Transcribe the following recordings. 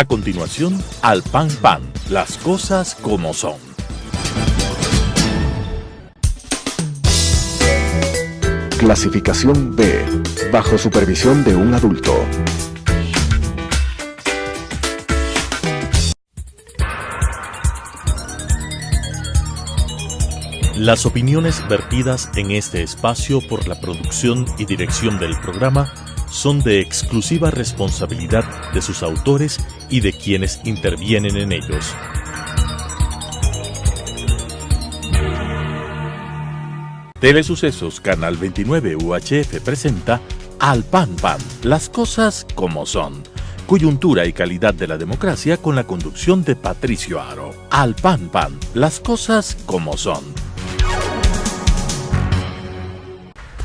A continuación, Al Pan Pan, las cosas como son. Clasificación B, bajo supervisión de un adulto. Las opiniones vertidas en este espacio por la producción y dirección del programa son de exclusiva responsabilidad de sus autores y de quienes intervienen en ellos. Telesucesos Canal 29 UHF presenta Al Pan Pan, las cosas como son. Coyuntura y calidad de la democracia con la conducción de Patricio Aro. Al Pan Pan, las cosas como son.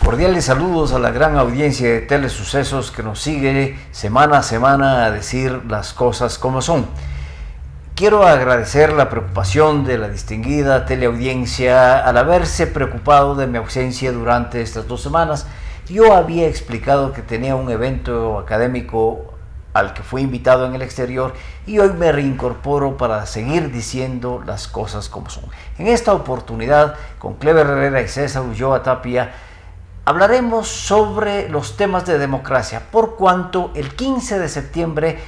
Cordiales saludos a la gran audiencia de Telesucesos que nos sigue semana a semana a decir las cosas como son. Quiero agradecer la preocupación de la distinguida teleaudiencia al haberse preocupado de mi ausencia durante estas 2 semanas. Yo había explicado que tenía un evento académico al que fui invitado en el exterior y hoy me reincorporo para seguir diciendo las cosas como son. En esta oportunidad, con Clever Herrera y César Ulloa Tapia, hablaremos sobre los temas de democracia, por cuanto el 15 de septiembre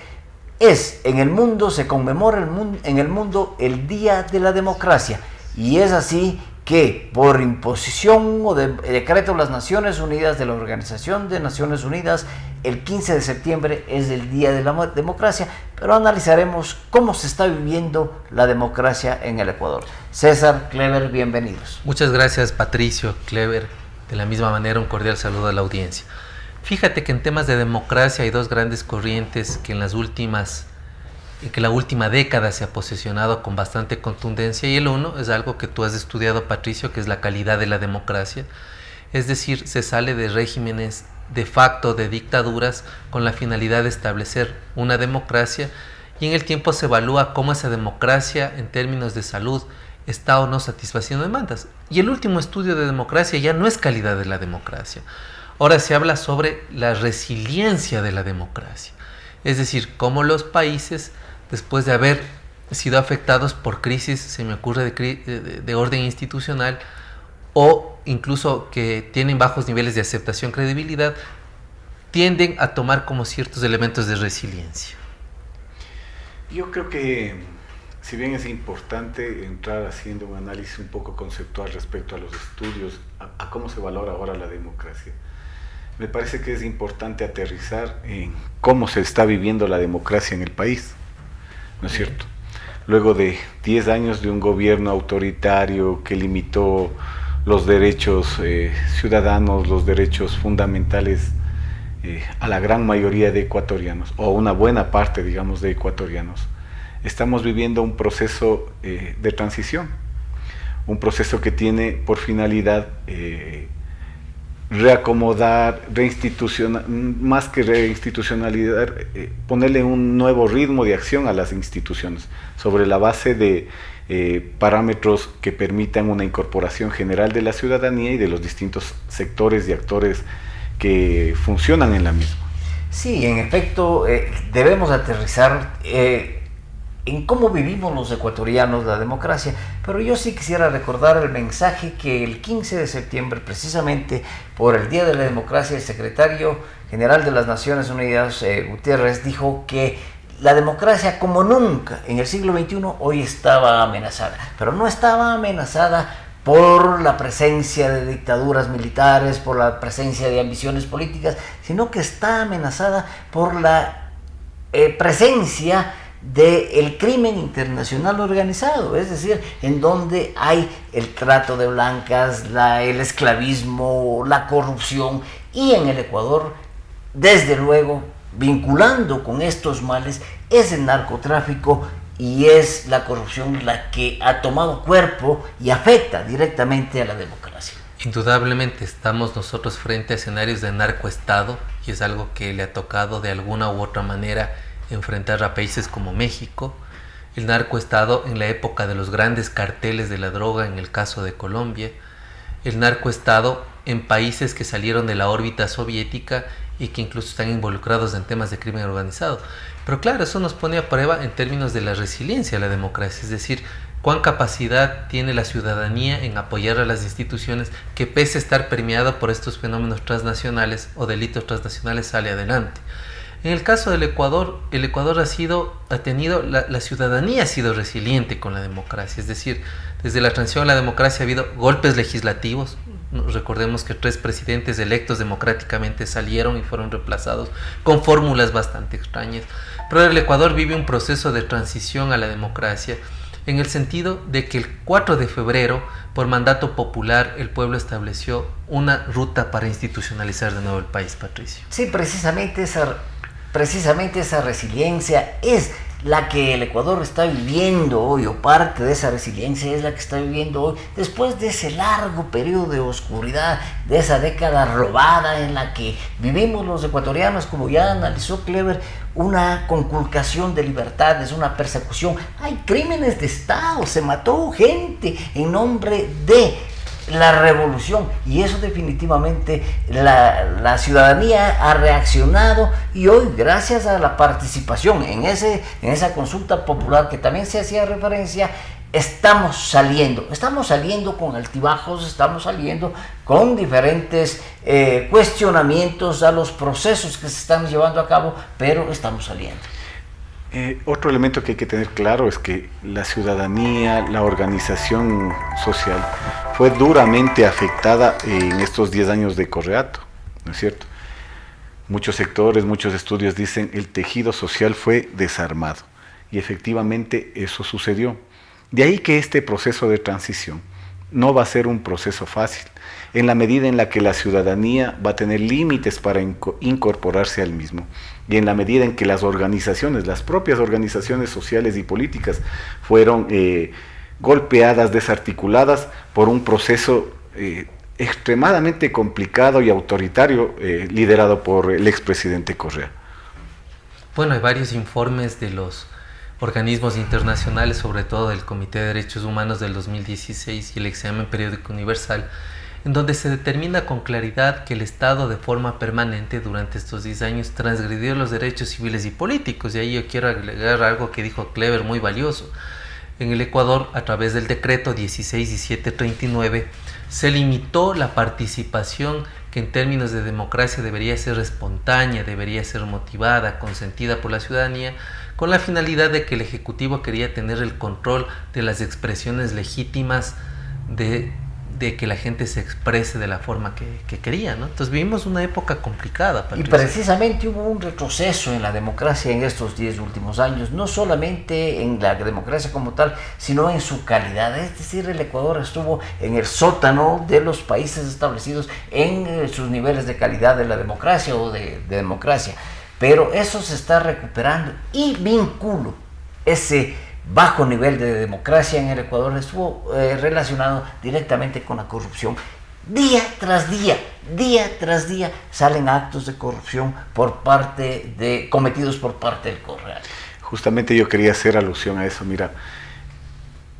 se conmemora en el mundo el Día de la Democracia, y es así que por imposición o de decreto de las Naciones Unidas, de la Organización de Naciones Unidas, el 15 de septiembre es el Día de la Democracia, pero analizaremos cómo se está viviendo la democracia en el Ecuador. César, Clever, bienvenidos. Muchas gracias, Patricio, Clever. De la misma manera, un cordial saludo a la audiencia. Fíjate que en temas de democracia hay 2 grandes corrientes que la última década se ha posicionado con bastante contundencia, y el uno es algo que tú has estudiado, Patricio, que es la calidad de la democracia. Es decir, se sale de regímenes de facto, de dictaduras, con la finalidad de establecer una democracia, y en el tiempo se evalúa cómo esa democracia, en términos de salud, está o no satisfaciendo demandas. Y el último estudio de democracia ya no es calidad de la democracia. Ahora se habla sobre la resiliencia de la democracia. Es decir, cómo los países, después de haber sido afectados por crisis, se me ocurre de orden institucional, o incluso que tienen bajos niveles de aceptación, credibilidad, tienden a tomar como ciertos elementos de resiliencia. Yo creo que, si bien es importante entrar haciendo un análisis un poco conceptual respecto a los estudios, a cómo se valora ahora la democracia, me parece que es importante aterrizar en cómo se está viviendo la democracia en el país, ¿no es cierto? Luego de 10 años de un gobierno autoritario que limitó los derechos ciudadanos, los derechos fundamentales a la gran mayoría de ecuatorianos, o a una buena parte, digamos, de ecuatorianos, estamos viviendo un proceso de transición, un proceso que tiene por finalidad reacomodar, más que reinstitucionalidad, ponerle un nuevo ritmo de acción a las instituciones, sobre la base de parámetros que permitan una incorporación general de la ciudadanía y de los distintos sectores y actores que funcionan en la misma. Sí, en efecto, debemos aterrizar en cómo vivimos los ecuatorianos la democracia, pero yo sí quisiera recordar el mensaje que el 15 de septiembre, precisamente por el Día de la Democracia, el secretario general de las Naciones Unidas, Guterres, dijo que la democracia, como nunca en el siglo XXI, hoy estaba amenazada, pero no estaba amenazada por la presencia de dictaduras militares, por la presencia de ambiciones políticas, sino que está amenazada por la presencia del crimen internacional organizado, es decir, en donde hay el trato de blancas, el esclavismo, la corrupción, y en el Ecuador, desde luego, vinculando con estos males, es el narcotráfico y es la corrupción la que ha tomado cuerpo y afecta directamente a la democracia. Indudablemente estamos nosotros frente a escenarios de narcoestado, y es algo que le ha tocado de alguna u otra manera enfrentar a países como México. El narcoestado en la época de los grandes carteles de la droga, en el caso de Colombia. El narcoestado en países que salieron de la órbita soviética y que incluso están involucrados en temas de crimen organizado. Pero claro, eso nos pone a prueba en términos de la resiliencia de la democracia, es decir, cuán capacidad tiene la ciudadanía en apoyar a las instituciones que, pese a estar permeada por estos fenómenos transnacionales o delitos transnacionales, sale adelante. En el caso del Ecuador, el Ecuador la ciudadanía ha sido resiliente con la democracia, es decir, desde la transición a la democracia ha habido golpes legislativos. Recordemos que 3 presidentes electos democráticamente salieron y fueron reemplazados con fórmulas bastante extrañas. Pero el Ecuador vive un proceso de transición a la democracia en el sentido de que el 4 de febrero, por mandato popular, el pueblo estableció una ruta para institucionalizar de nuevo el país, Patricio. Sí, precisamente esa resiliencia es la que el Ecuador está viviendo hoy, o parte de esa resiliencia es la que está viviendo hoy, después de ese largo periodo de oscuridad, de esa década robada en la que vivimos los ecuatorianos, como ya analizó Clever, una conculcación de libertades, una persecución, hay crímenes de Estado, se mató gente en nombre de la revolución, y eso definitivamente la ciudadanía ha reaccionado, y hoy, gracias a la participación en esa consulta popular que también se hacía referencia, estamos saliendo con altibajos, estamos saliendo con diferentes cuestionamientos a los procesos que se están llevando a cabo, pero estamos saliendo. Otro elemento que hay que tener claro es que la ciudadanía, la organización social, fue duramente afectada en estos 10 años de Correato, ¿no es cierto? Muchos sectores, muchos estudios dicen el tejido social fue desarmado, y efectivamente eso sucedió. De ahí que este proceso de transición no va a ser un proceso fácil, en la medida en la que la ciudadanía va a tener límites para incorporarse al mismo, y en la medida en que las propias organizaciones sociales y políticas fueron golpeadas, desarticuladas por un proceso extremadamente complicado y autoritario liderado por el expresidente Correa. Bueno, hay varios informes de los organismos internacionales, sobre todo del Comité de Derechos Humanos del 2016 y el Examen Periódico Universal, en donde se determina con claridad que el Estado, de forma permanente durante estos 10 años, transgredió los derechos civiles y políticos. Y ahí yo quiero agregar algo que dijo Clever muy valioso. En el Ecuador, a través del decreto 161739, se limitó la participación, que en términos de democracia debería ser espontánea, debería ser motivada, consentida por la ciudadanía, con la finalidad de que el Ejecutivo quería tener el control de las expresiones legítimas de que la gente se exprese de la forma que quería, ¿no? Entonces vivimos una época complicada, Patricio. Y precisamente hubo un retroceso en la democracia en estos 10 últimos años, no solamente en la democracia como tal, sino en su calidad. Es decir, el Ecuador estuvo en el sótano de los países establecidos en sus niveles de calidad de la democracia o de democracia. Pero eso se está recuperando, y vinculo ese bajo nivel de democracia en el Ecuador estuvo relacionado directamente con la corrupción. Día tras día salen actos de corrupción cometidos por parte del Correa. Justamente yo quería hacer alusión a eso. Mira,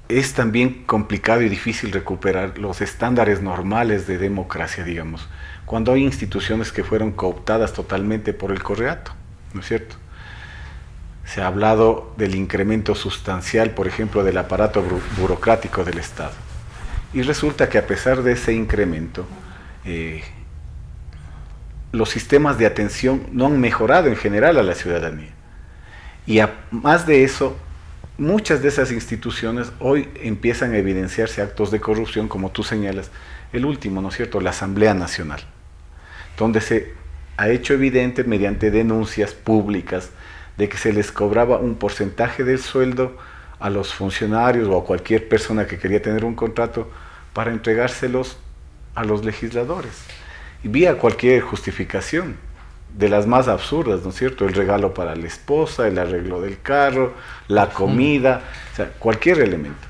es también complicado y difícil recuperar los estándares normales de democracia, digamos, cuando hay instituciones que fueron cooptadas totalmente por el Correato, ¿no es cierto? Se ha hablado del incremento sustancial, por ejemplo, del aparato burocrático del Estado. Y resulta que a pesar de ese incremento, los sistemas de atención no han mejorado en general a la ciudadanía. Y más de eso, muchas de esas instituciones hoy empiezan a evidenciarse actos de corrupción, como tú señalas, el último, ¿no es cierto?, la Asamblea Nacional, donde se ha hecho evidente mediante denuncias públicas de que se les cobraba un porcentaje del sueldo a los funcionarios o a cualquier persona que quería tener un contrato para entregárselos a los legisladores. Y vía cualquier justificación, de las más absurdas, ¿no es cierto? El regalo para la esposa, el arreglo del carro, la comida, o sea, cualquier elemento.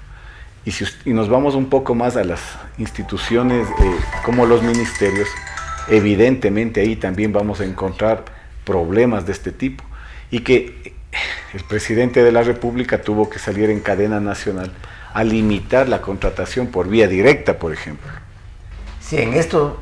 Y nos vamos un poco más a las instituciones como los ministerios, evidentemente ahí también vamos a encontrar problemas de este tipo. Y que el presidente de la República tuvo que salir en cadena nacional a limitar la contratación por vía directa, por ejemplo. Sí, en esto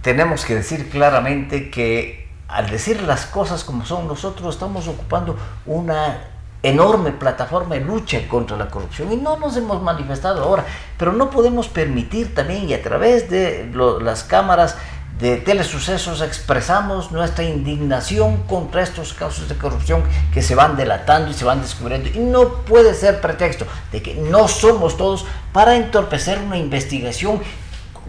tenemos que decir claramente que al decir las cosas como son, nosotros estamos ocupando una enorme plataforma de lucha contra la corrupción y no nos hemos manifestado ahora, pero no podemos permitir también, y a través de las cámaras de Telesucesos expresamos nuestra indignación contra estos casos de corrupción que se van delatando y se van descubriendo, y no puede ser pretexto de que no somos todos para entorpecer una investigación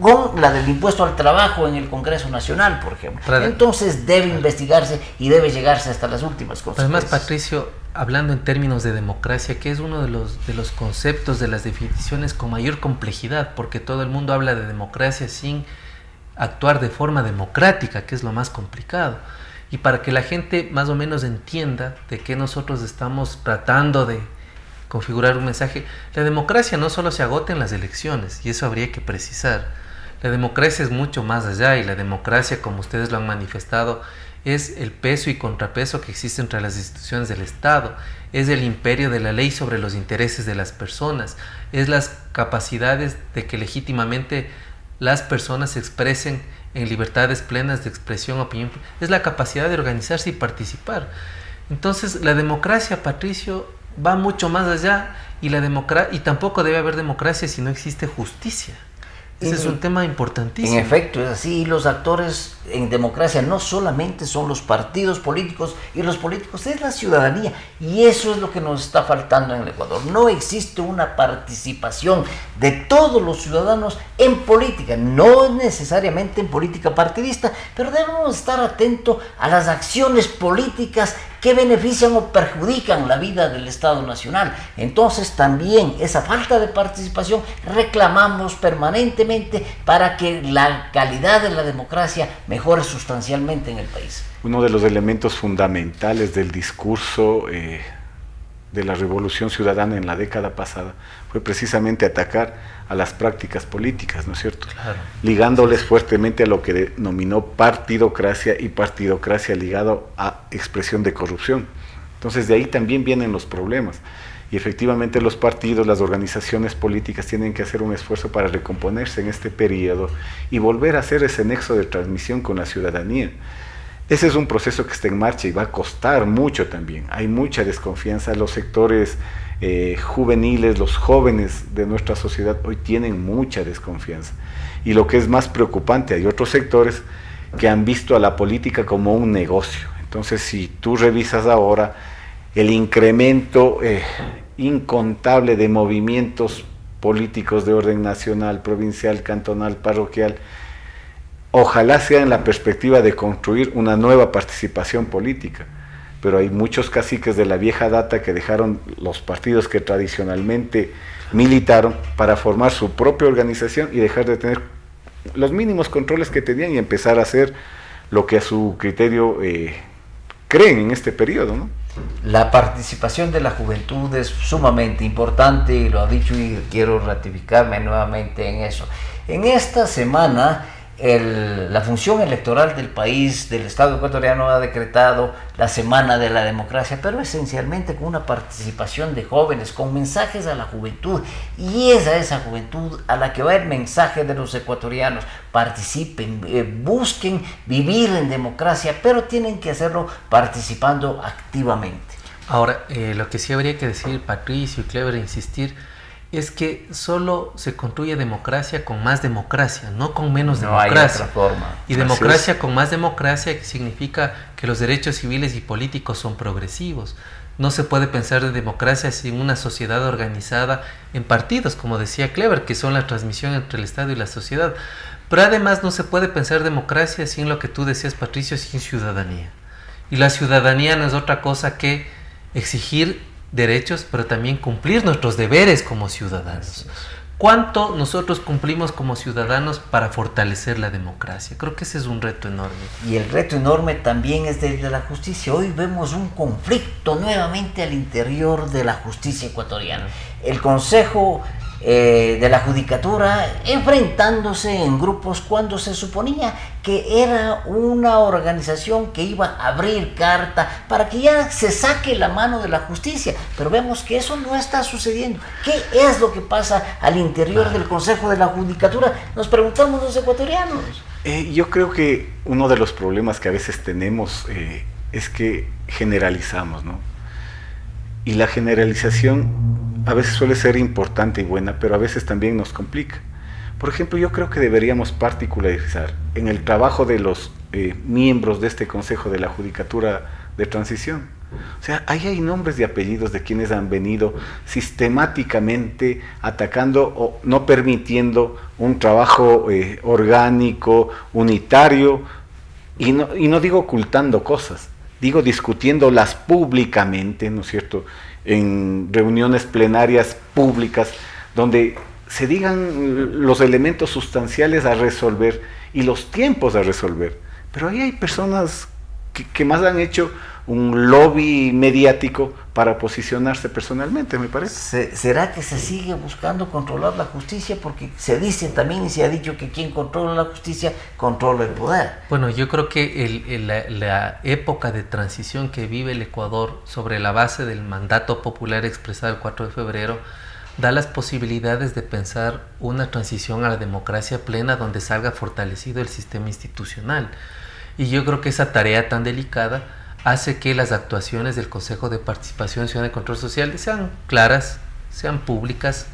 con la del impuesto al trabajo en el Congreso Nacional, por ejemplo. Entonces debe investigarse y debe llegarse hasta las últimas consecuencias. Además, Patricio, hablando en términos de democracia, que es uno de los conceptos, de las definiciones con mayor complejidad, porque todo el mundo habla de democracia sin actuar de forma democrática, que es lo más complicado. Y para que la gente más o menos entienda de qué nosotros estamos tratando de configurar un mensaje, la democracia no solo se agota en las elecciones, y eso habría que precisar. La democracia es mucho más allá, y la democracia, como ustedes lo han manifestado, es el peso y contrapeso que existe entre las instituciones del Estado, es el imperio de la ley sobre los intereses de las personas, es las capacidades de que legítimamente las personas se expresen en libertades plenas de expresión, opinión, es la capacidad de organizarse y participar. Entonces, la democracia, Patricio, va mucho más allá, y tampoco debe haber democracia si no existe justicia. Ese es un tema importantísimo. En efecto, es así. Y los actores en democracia no solamente son los partidos políticos y los políticos, es la ciudadanía. Y eso es lo que nos está faltando en el Ecuador. No existe una participación de todos los ciudadanos en política, no necesariamente en política partidista, pero debemos estar atentos a las acciones políticas que benefician o perjudican la vida del Estado Nacional. Entonces también esa falta de participación reclamamos permanentemente para que la calidad de la democracia mejore sustancialmente en el país. Uno de los elementos fundamentales del discurso de la Revolución Ciudadana en la década pasada fue precisamente atacar a las prácticas políticas, ¿no es cierto? Claro. Ligándoles fuertemente a lo que denominó partidocracia, y partidocracia ligado a expresión de corrupción. Entonces de ahí también vienen los problemas, y efectivamente los partidos, las organizaciones políticas tienen que hacer un esfuerzo para recomponerse en este periodo y volver a hacer ese nexo de transmisión con la ciudadanía. Ese es un proceso que está en marcha y va a costar mucho también. Hay mucha desconfianza. Los sectores juveniles, los jóvenes de nuestra sociedad hoy tienen mucha desconfianza. Y lo que es más preocupante, hay otros sectores que han visto a la política como un negocio. Entonces, si tú revisas ahora el incremento incontable de movimientos políticos de orden nacional, provincial, cantonal, parroquial, ojalá sea en la perspectiva de construir una nueva participación política, pero hay muchos caciques de la vieja data que dejaron los partidos que tradicionalmente militaron para formar su propia organización y dejar de tener los mínimos controles que tenían y empezar a hacer lo que a su criterio creen en este periodo, ¿no? La participación de la juventud es sumamente importante, y lo ha dicho, y quiero ratificarme nuevamente en eso. En esta semana la función electoral del país, del Estado ecuatoriano, ha decretado la Semana de la Democracia, pero esencialmente con una participación de jóvenes, con mensajes a la juventud, y es a esa juventud a la que va el mensaje de los ecuatorianos: participen, busquen vivir en democracia, pero tienen que hacerlo participando activamente. Ahora, lo que sí habría que decir, Patricio y Clever, insistir, es que solo se construye democracia con más democracia, no con menos democracia. Hay otra forma. Y democracia con más democracia significa que los derechos civiles y políticos son progresivos. No se puede pensar de democracia sin una sociedad organizada en partidos, como decía Clever, que son la transmisión entre el Estado y la sociedad. Pero además no se puede pensar democracia sin lo que tú decías, Patricio, sin ciudadanía. Y la ciudadanía no es otra cosa que exigir derechos, pero también cumplir nuestros deberes como ciudadanos. ¿Cuánto nosotros cumplimos como ciudadanos para fortalecer la democracia? Creo que ese es un reto enorme. Y el reto enorme también es desde la justicia. Hoy vemos un conflicto nuevamente al interior de la justicia ecuatoriana. El Consejo de la judicatura enfrentándose en grupos cuando se suponía que era una organización que iba a abrir carta para que ya se saque la mano de la justicia, pero vemos que eso no está sucediendo. ¿Qué es lo que pasa al interior del Consejo de la Judicatura? Nos preguntamos los ecuatorianos. Yo creo que uno de los problemas que a veces tenemos es que generalizamos, ¿no? Y la generalización a veces suele ser importante y buena, pero a veces también nos complica. Por ejemplo, yo creo que deberíamos particularizar en el trabajo de los miembros de este Consejo de la Judicatura de Transición. O sea, ahí hay nombres y apellidos de quienes han venido sistemáticamente atacando o no permitiendo un trabajo orgánico, unitario, y no digo ocultando cosas, digo discutiéndolas públicamente, ¿no es cierto?, en reuniones plenarias públicas, donde se digan los elementos sustanciales a resolver y los tiempos a resolver. Pero ahí hay personas que más han hecho un lobby mediático para posicionarse personalmente, me parece. ¿Será que se sigue buscando controlar la justicia? Porque se dice también y se ha dicho que quien controla la justicia controla el poder. Bueno, yo creo que la época de transición que vive el Ecuador sobre la base del mandato popular expresado el 4 de febrero da las posibilidades de pensar una transición a la democracia plena donde salga fortalecido el sistema institucional. Y yo creo que esa tarea tan delicada hace que las actuaciones del Consejo de Participación Ciudadana y Control Social sean claras, sean públicas,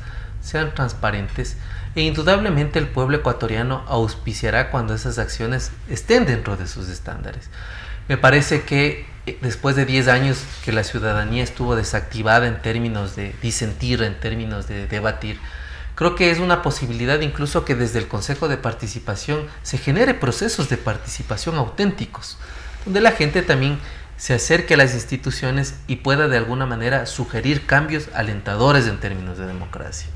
sean transparentes, e indudablemente el pueblo ecuatoriano auspiciará cuando esas acciones estén dentro de sus estándares. Me parece que después de 10 años que la ciudadanía estuvo desactivada en términos de disentir, en términos de debatir, creo que es una posibilidad incluso que desde el Consejo de Participación se genere procesos de participación auténticos, donde la gente también se acerque a las instituciones y pueda de alguna manera sugerir cambios alentadores en términos de democracia.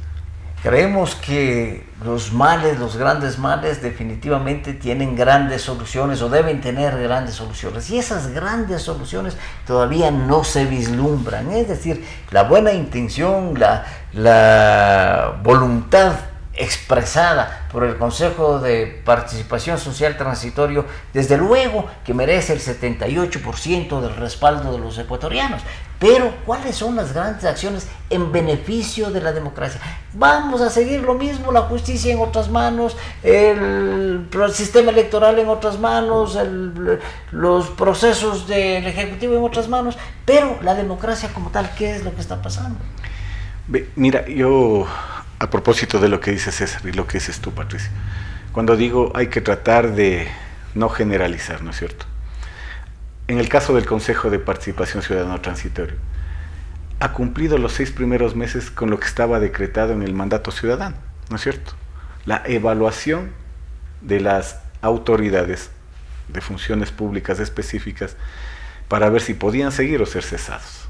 Creemos que los males, los grandes males, definitivamente tienen grandes soluciones o deben tener grandes soluciones. Y esas grandes soluciones todavía no se vislumbran. Es decir, la buena intención, la voluntad expresada por el Consejo de Participación Social Transitorio, desde luego que merece el 78% del respaldo de los ecuatorianos. Pero, ¿cuáles son las grandes acciones en beneficio de la democracia? Vamos a seguir lo mismo, la justicia en otras manos, el sistema electoral en otras manos, los procesos del Ejecutivo en otras manos, pero la democracia como tal, ¿qué es lo que está pasando? Mira, yo, a propósito de lo que dice César y lo que dices tú, Patricia, cuando digo hay que tratar de no generalizar, ¿no es cierto? En el caso del Consejo de Participación Ciudadana Transitorio, ha cumplido los 6 primeros meses con lo que estaba decretado en el mandato ciudadano, ¿no es cierto? La evaluación de las autoridades de funciones públicas específicas para ver si podían seguir o ser cesados.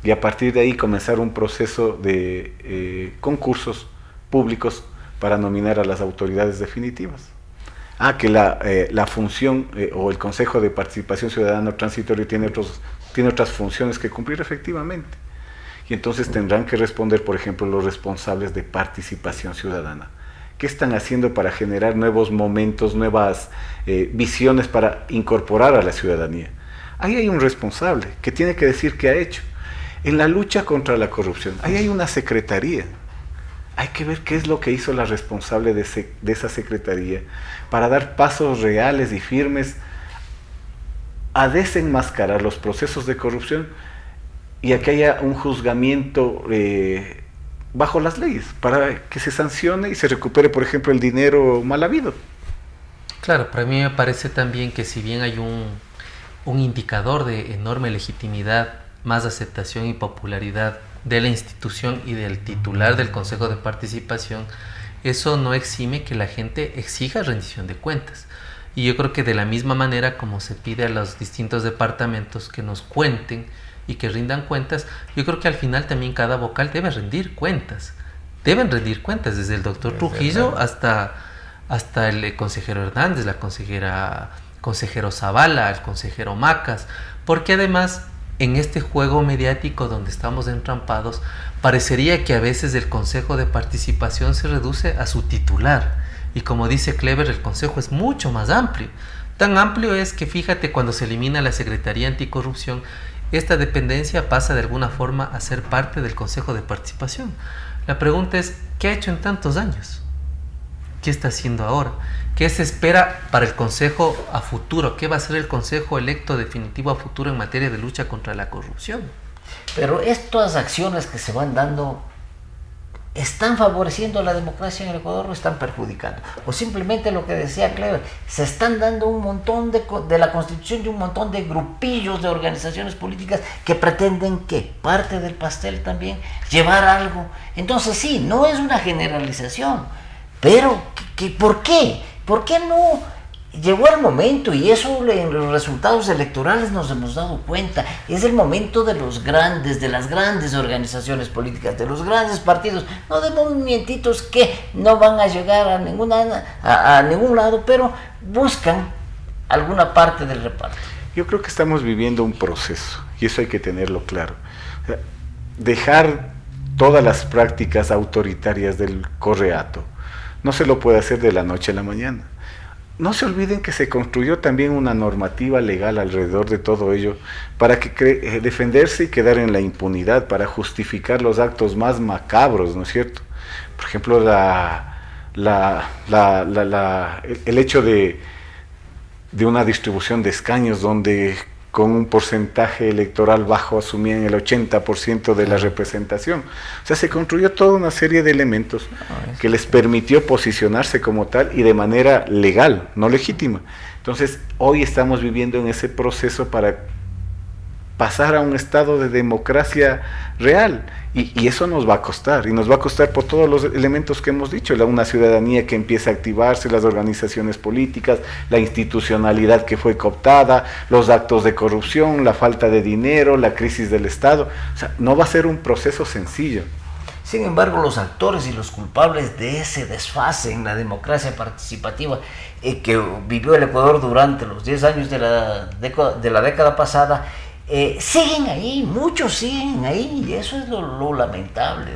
Y a partir de ahí comenzar un proceso de concursos públicos para nominar a las autoridades definitivas. Que la función o el Consejo de Participación Ciudadana Transitorio tiene otras funciones que cumplir efectivamente. Y entonces tendrán que responder, por ejemplo, los responsables de participación ciudadana. ¿Qué están haciendo para generar nuevos momentos, nuevas visiones para incorporar a la ciudadanía? Ahí hay un responsable que tiene que decir qué ha hecho. En la lucha contra la corrupción, ahí hay una secretaría. Hay que ver qué es lo que hizo la responsable de esa secretaría para dar pasos reales y firmes a desenmascarar los procesos de corrupción y a que haya un juzgamiento bajo las leyes para que se sancione y se recupere, por ejemplo, el dinero mal habido. Claro, para mí me parece también que si bien hay un indicador de enorme legitimidad, más aceptación y popularidad de la institución y del titular del Consejo de Participación, eso no exime que la gente exija rendición de cuentas. Y yo creo que de la misma manera como se pide a los distintos departamentos que nos cuenten y que rindan cuentas, yo creo que al final también cada vocal debe rendir cuentas. Deben rendir cuentas, desde el doctor Trujillo hasta el consejero Hernández, la consejero Zavala, el consejero Macas, porque además en este juego mediático donde estamos entrampados, parecería que a veces el Consejo de Participación se reduce a su titular. Y como dice Clever, el Consejo es mucho más amplio. Tan amplio es que, fíjate, cuando se elimina la Secretaría Anticorrupción, esta dependencia pasa de alguna forma a ser parte del Consejo de Participación. La pregunta es, ¿qué ha hecho en tantos años? ¿Qué está haciendo ahora? ¿Qué se espera para el Consejo a futuro? ¿Qué va a ser el Consejo electo definitivo a futuro en materia de lucha contra la corrupción? Pero estas acciones que se van dando, ¿están favoreciendo a la democracia en el Ecuador o están perjudicando? O simplemente lo que decía Clever, se están dando un montón de la constitución de un montón de grupillos de organizaciones políticas que pretenden, ¿qué? Parte del pastel también, llevar algo. Entonces sí, no es una generalización, pero ¿por qué? ¿Por qué no? Llegó el momento, y eso en los resultados electorales nos hemos dado cuenta, es el momento de los grandes, de las grandes organizaciones políticas, de los grandes partidos, no de movimientitos que no van a llegar a ningún lado, pero buscan alguna parte del reparto. Yo creo que estamos viviendo un proceso, y eso hay que tenerlo claro. O sea, dejar todas las prácticas autoritarias del correato no se lo puede hacer de la noche a la mañana. No se olviden que se construyó también una normativa legal alrededor de todo ello para que defenderse y quedar en la impunidad, para justificar los actos más macabros, ¿no es cierto? Por ejemplo, el hecho de una distribución de escaños donde con un porcentaje electoral bajo asumían el 80% de la representación. O sea, se construyó toda una serie de elementos que les permitió posicionarse como tal y de manera legal, no legítima. Entonces, hoy estamos viviendo en ese proceso para pasar a un estado de democracia real, y eso nos va a costar, y nos va a costar por todos los elementos que hemos dicho, una ciudadanía que empieza a activarse, las organizaciones políticas, la institucionalidad que fue cooptada, los actos de corrupción, la falta de dinero, la crisis del Estado. O sea, no va a ser un proceso sencillo. Sin embargo, los actores y los culpables de ese desfase en la democracia participativa que vivió el Ecuador durante los 10 años de la década pasada, siguen ahí, muchos siguen ahí, y eso es lo lamentable.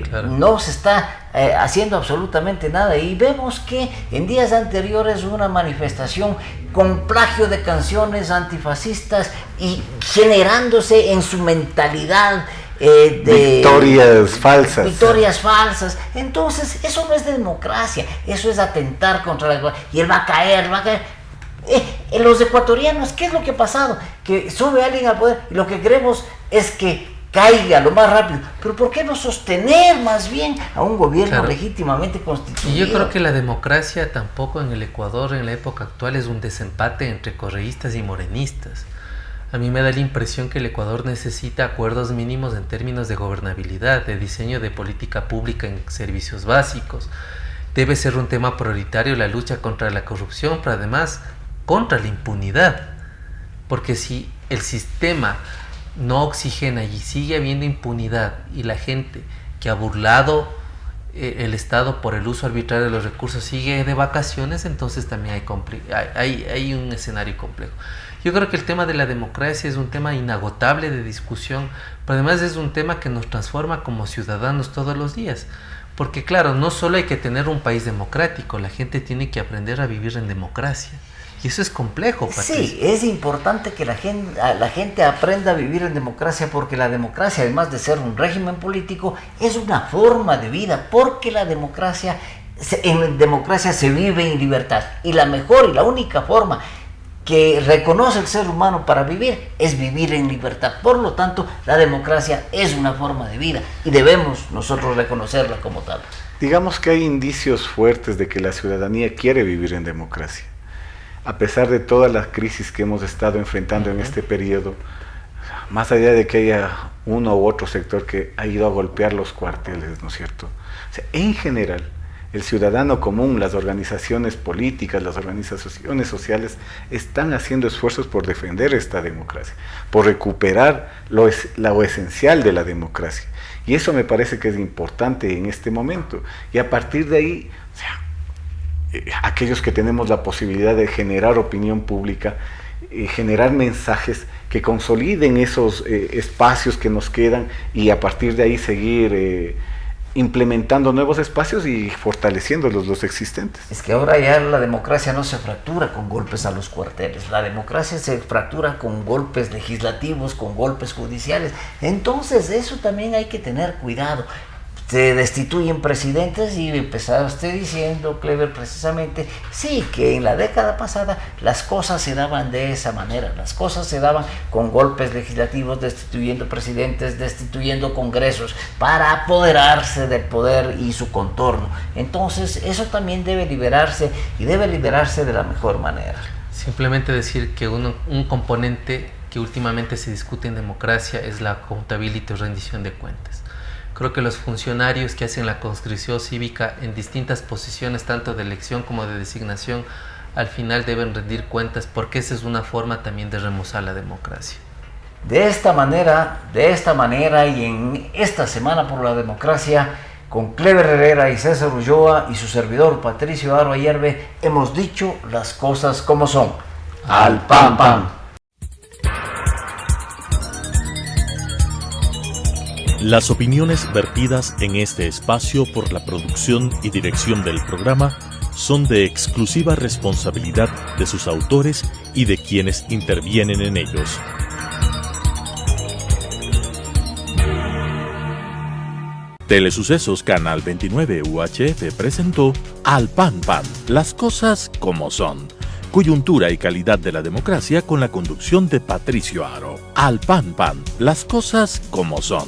Claro. No se está haciendo absolutamente nada, y vemos que en días anteriores una manifestación con plagio de canciones antifascistas y generándose en su mentalidad victorias falsas. Victorias falsas. Entonces, eso no es democracia, eso es atentar contra la democracia. Y él va a caer. Los ecuatorianos, ¿qué es lo que ha pasado? Que sube alguien al poder y lo que queremos es que caiga lo más rápido. Pero ¿por qué no sostener más bien a un gobierno legítimamente constituido? Y yo creo que la democracia tampoco en el Ecuador en la época actual es un desempate entre correístas y morenistas. A mí me da la impresión que el Ecuador necesita acuerdos mínimos en términos de gobernabilidad, de diseño de política pública en servicios básicos. Debe ser un tema prioritario la lucha contra la corrupción, pero además contra la impunidad. Porque si el sistema no oxigena y sigue habiendo impunidad, y la gente que ha burlado el Estado por el uso arbitrario de los recursos sigue de vacaciones, entonces también hay un escenario complejo. Yo creo que el tema de la democracia es un tema inagotable de discusión, pero además es un tema que nos transforma como ciudadanos todos los días. Porque claro, no solo hay que tener un país democrático, la gente tiene que aprender a vivir en democracia. Y eso es complejo, Patricio. Sí, es importante que la gente aprenda a vivir en democracia, porque la democracia, además de ser un régimen político, es una forma de vida, porque en democracia se vive en libertad. Y la mejor y la única forma que reconoce el ser humano para vivir es vivir en libertad. Por lo tanto, la democracia es una forma de vida y debemos nosotros reconocerla como tal. Digamos que hay indicios fuertes de que la ciudadanía quiere vivir en democracia. A pesar de todas las crisis que hemos estado enfrentando en este periodo, más allá de que haya uno u otro sector que ha ido a golpear los cuarteles, ¿no es cierto? O sea, en general, el ciudadano común, las organizaciones políticas, las organizaciones sociales están haciendo esfuerzos por defender esta democracia, por recuperar lo esencial de la democracia. Y eso me parece que es importante en este momento. Y a partir de ahí, o sea, aquellos que tenemos la posibilidad de generar opinión pública, generar mensajes que consoliden esos espacios que nos quedan y a partir de ahí seguir implementando nuevos espacios y fortaleciendo los existentes. Es que ahora ya la democracia no se fractura con golpes a los cuarteles, la democracia se fractura con golpes legislativos, con golpes judiciales. Entonces eso también hay que tener cuidado. Se destituyen presidentes y empezaba usted diciendo, Clever, precisamente, sí, que en la década pasada las cosas se daban de esa manera, las cosas se daban con golpes legislativos, destituyendo presidentes, destituyendo congresos, para apoderarse del poder y su contorno. Entonces, eso también debe liberarse y debe liberarse de la mejor manera. Simplemente decir que un componente que últimamente se discute en democracia es la accountability o rendición de cuentas. Creo que los funcionarios que hacen la conscripción cívica en distintas posiciones, tanto de elección como de designación, al final deben rendir cuentas, porque esa es una forma también de remozar la democracia. De esta manera y en esta Semana por la Democracia, con Clever Herrera y César Ulloa y su servidor Patricio Aro Ayerbe, hemos dicho las cosas como son. ¡Al pan pan! Las opiniones vertidas en este espacio por la producción y dirección del programa son de exclusiva responsabilidad de sus autores y de quienes intervienen en ellos. Telesucesos Canal 29 UHF presentó Al Pan Pan, las cosas como son. Coyuntura y calidad de la democracia con la conducción de Patricio Aro. Al Pan Pan, las cosas como son.